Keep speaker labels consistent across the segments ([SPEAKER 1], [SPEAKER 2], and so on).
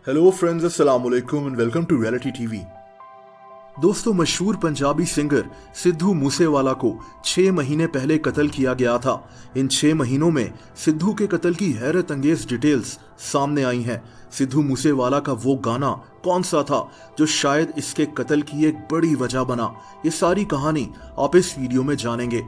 [SPEAKER 1] Hello friends, अस्सलाम वालेकुम and welcome to reality TV. दोस्तों, मशहूर पंजाबी सिंगर सिद्धू मूसेवाला को 6 महीने पहले कत्ल किया गया था। इन 6 महीनों में सिद्धू के कत्ल की हैरत अंगेज डिटेल्स सामने आई हैं। सिद्धू मूसेवाला का वो गाना कौन सा था जो शायद इसके कत्ल की एक बड़ी वजह बना? ये सारी कहानी आप इस वीडियो में जानेंगे।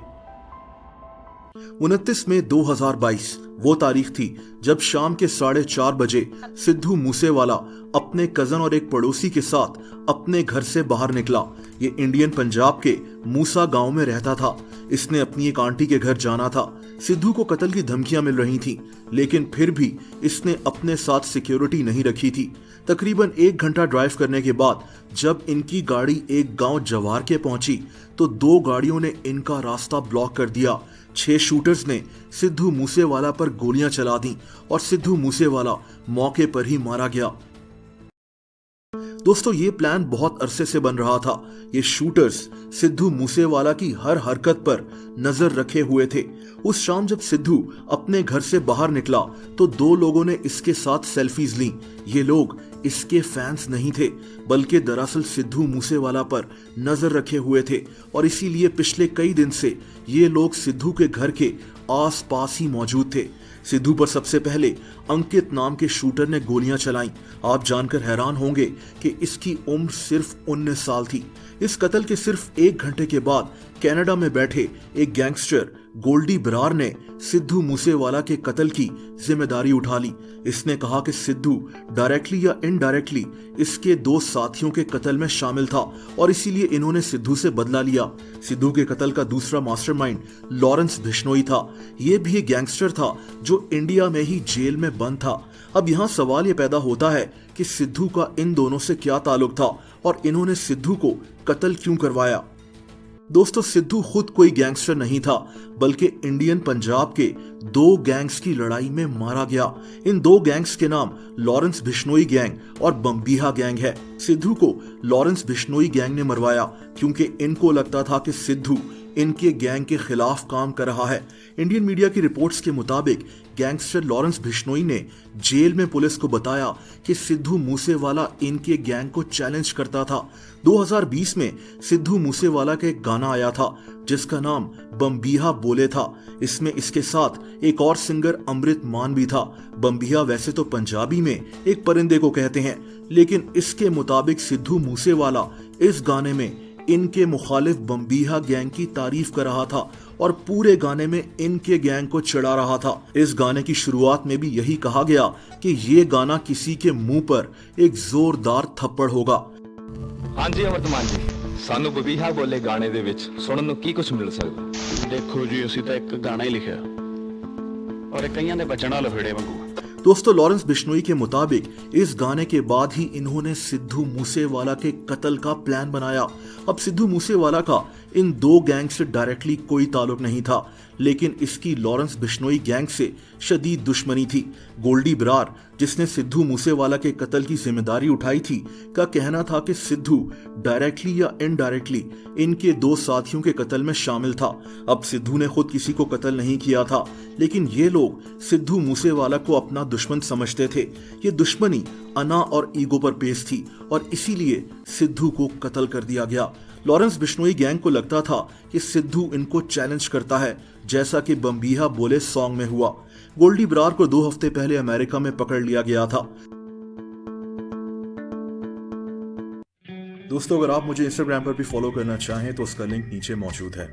[SPEAKER 1] 29 मई 2022 वो तारीख थी जब शाम के 4:30 बजे सिद्धू मूसेवाला अपने कजन और एक पड़ोसी के साथ अपने घर से बाहर निकला। ये इंडियन पंजाब के मूसा गांव में रहता था। इसने अपनी एक आंटी के घर जाना था। सिद्धू को कत्ल की धमकियां मिल रही थीं, लेकिन फिर भी इसने अपने साथ सिक्योरिटी नहीं रखी थी। तकरीबन 1 घंटा ड्राइव करने के बाद जब इनकी गाड़ी एक गांव जवार के पहुंची तो 2 गाड़ियों ने इनका रास्ता ब्लॉक कर दिया। 6 शूटर्स ने सिद्धू मूसेवाला पर गोलियां चला दी और सिद्धू मूसेवाला मौके पर ही मारा गया। दोस्तों, ये प्लान बहुत अरसे से बन रहा था। ये शूटर्स सिद्धू मूसेवाला की हर हरकत पर नजर रखे हुए थे। उस शाम जब सिद्धू अपने घर से बाहर निकला तो 2 लोगों ने इसके साथ सेल्फीज ली। ये लोग इसके फैंस नहीं थे, बल्कि दरअसल सिद्धू मूसेवाला पर नजर रखे हुए थे और इसीलिए पिछले कई दिन से ये लोग सिद्धू के घर के आस-पास ही मौजूद थे। सिद्धू पर सबसे पहले अंकित नाम के शूटर ने गोलियां चलाईं। आप जानकर हैरान होंगे कि इसकी उम्र सिर्फ 19 साल थी। इस कत्ल के सिर्फ 1 घंटे के बाद कनाडा में बैठे एक गैंगस्टर गोल्डी बरार ने सिद्धू मूसेवाला के कत्ल की जिम्मेदारी उठा ली। इसने कहा कि सिद्धू डायरेक्टली या इनडायरेक्टली इसके 2 साथियों के कत्ल में शामिल था और इसीलिए इन्होंने सिद्धू से बदला लिया। सिद्धू के कत्ल का दूसरा मास्टरमाइंड लॉरेंस बिश्नोई था। यह भी एक गैंगस्टर था जो इंडिया में ही जेल में बंद था। अब यहाँ सवाल ये पैदा होता है कि सिद्धू का इन दोनों से क्या ताल्लुक था और इन्होंने सिद्धू को कत्ल क्यों करवाया? दोस्तों, सिद्धू खुद कोई गैंगस्टर नहीं था, बल्कि इंडियन पंजाब के 2 गैंग्स की लड़ाई में मारा गया। इन 2 गैंग्स के नाम लॉरेंस बिश्नोई गैंग और बम्बीहा गैंग है। सिद्धू को लॉरेंस बिश्नोई गैंग ने मरवाया क्योंकि इनको लगता था कि सिद्धू इनके गैंग के खिलाफ काम कर रहा है। इंडियन मीडिया की रिपोर्ट्स के मुताबिक गैंगस्टर लॉरेंस बिश्नोई ने जेल में पुलिस को बताया कि सिद्धू मूसेवाला इनके गैंग को चैलेंज करता था। 2020 में सिद्धू मूसेवाला का एक गाना आया था जिसका नाम बम्बीहा बोले था। इसमें इसके साथ एक और सिंगर अमृत मान भी था। बम्बीहा वैसे तो पंजाबी में एक परिंदे को कहते हैं, लेकिन इसके मुताबिक सिद्धू मूसेवाला इस गाने में इनके मुखालिफ बम्बीहा गैंग की तारीफ कर रहा था और पूरे गाने में इनके गैंग को चिढ़ा रहा था। इस गाने की शुरुआत में भी यही कहा गया कि ये गाना किसी के मुंह पर एक जोरदार थप्पड़ होगा।
[SPEAKER 2] हाँ जी अमृतमान जी, सानू बबीहा बोले गाने दे विच सुनन नूं की कुछ मिल सकदा?
[SPEAKER 3] देखो जी, ਅਸੀਂ ਤਾਂ ਇੱਕ ਗਾਣਾ ਹੀ ਲਿਖਿਆ और कईयां दे बचन वाले फेड़े वांगू।
[SPEAKER 1] दोस्तों, लॉरेंस बिश्नोई के मुताबिक इस गाने के बाद ही इन्होंने सिद्धू मूसेवाला के कत्ल का प्लान बनाया। अब सिद्धू मूसेवाला का इन 2 गैंग से डायरेक्टली कोई ताल्लुक नहीं था, लेकिन इसकी लॉरेंस बिश्नोई गैंग से शदीद दुश्मनी थी। गोल्डी बरार, जिसने सिद्धू मूसेवाला के कत्ल की जिम्मेदारी उठाई थी, का कहना था कि सिद्धू डायरेक्टली या इनडायरेक्टली इनके 2 साथियों के कत्ल में शामिल था। अब सिद्धू ने खुद किसी को कत्ल नहीं किया था, लेकिन ये लोग सिद्धू मूसेवाला को अपना दुश्मन समझते थे। ये दुश्मनी अना और ईगो पर बेस थी और इसीलिए सिद्धू को कत्ल कर दिया गया। लॉरेंस बिश्नोई गैंग को लगता था कि सिद्धू इनको चैलेंज करता है, जैसा कि बम्बीहा बोले सॉन्ग में हुआ। गोल्डी बरार को 2 हफ्ते पहले अमेरिका में पकड़ लिया गया था। दोस्तों, अगर आप मुझे इंस्टाग्राम पर भी फॉलो करना चाहें तो उसका लिंक नीचे मौजूद है।